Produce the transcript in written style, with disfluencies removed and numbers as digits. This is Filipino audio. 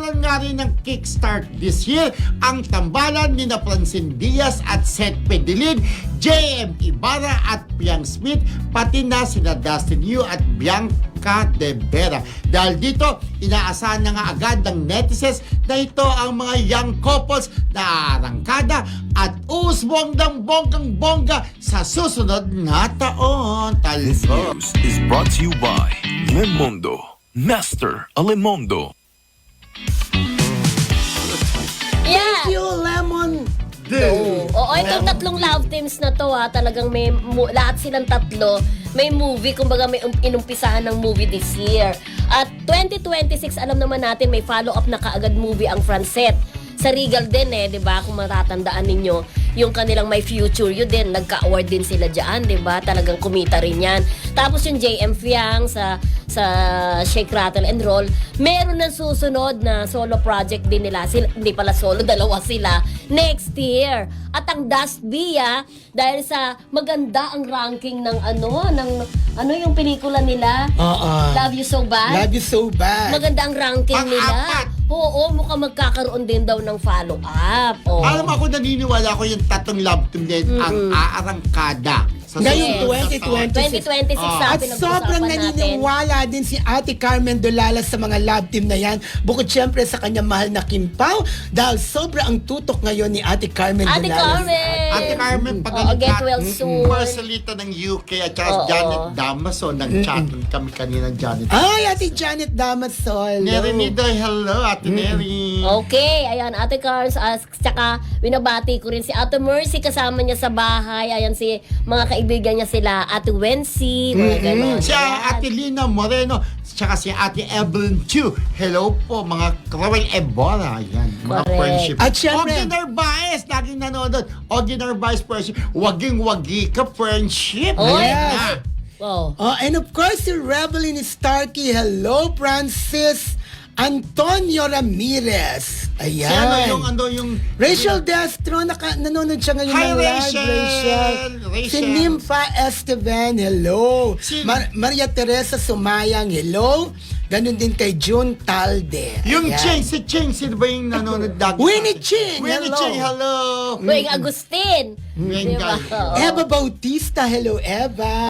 nagkaroon nga rin ng kickstart this year ang tambalan ni na Francine Diaz at Seth Pedilin, J.M. Ibarra at Piang Smith, pati na sina Dustin Yu at Bianca De Vera. Dahil dito, inaasahan na nga agad ng netizens na ito ang mga young couples na arangkada at usbonggang bonggang-bongga sa susunod na taon. This Talbo. news is brought to you by Lemondo, Master Alemondo. Yeah. You, Lemon. Oo, itong tatlong love teams na to talagang may lahat silang tatlo may movie, kumbaga may inumpisahan ng movie this year. At 2026, alam naman natin may follow-up na kaagad movie ang Francet. Sa Regal din 'di ba? Kung matatandaan ninyo, yung kanilang My Future You din, nagka-award din sila diyan, 'di ba? Talagang kumita rin 'yan. Tapos yung JM Fiang sa Shake Rattle and Roll, meron ng susunod na solo project din nila. Hindi pala solo, dalawa sila next year. At ang Dust Bia, dahil sa maganda ang ranking ng ano yung pelikula nila? Love You So Bad. Love You So Bad. Maganda ang ranking nila. Pang-apat. Oo, mukhang magkakaroon din daw ng follow-up. Oh. Alam ako, naniniwala ko yung tatlong love team din ang aarangkada. Sa Ngayong susunod na taon. 2026 At sabi ng sobrang naniniwala din si Ate Carmen Dolala sa mga love team na yan. Bukod syempre sa kanyang mahal na Kim Pao, dahil sobra ang tutok ngayon ni Ate Carmen Ate Dolala. Carmen! Ate Carmen, Get well soon. Marcelita ng UK at saka Janet Damaso. Nag-chatting kami kanina, Janet. Ay, Ate Janet Damasol. Neri Nidoy, hello, Ate Neri. Okay, ayan, Ate Cars, tsaka binabati ko rin si Ate Mercy, kasama niya sa bahay. Ayan si mga kaibigan niya sila, Ate Wency, mga gano'n. Si Ate Lina Moreno, tsaka si Ate Evelyn Chu. Hello po, mga Crowell Ebola. Yan, mga Correct. friendship. At syempre- Ogie Narvaez, laging nanonood. Ogie Narvaez friendship. Waging-wagi ka friendship. Oh, Ayan yes. na. Oh. And of course, si Reveline Starkey. Hello, Francis Antonio Ramirez. Ayan. Si yung Rachel Destro, nanonood siya ngayon Hi, ng Rachel! live. Si Nympha Esteban, hello. Si- Maria Teresa Sumayang, hello. Ganon din kay June Talde. yung Ayan. si Cheng, sino ba yung nanonood dati? Winnie Ching, Winnie hello. Cheng, hello. Wing Agustin. Wing Diba? Guy. Oo. Eva Bautista, hello Eva.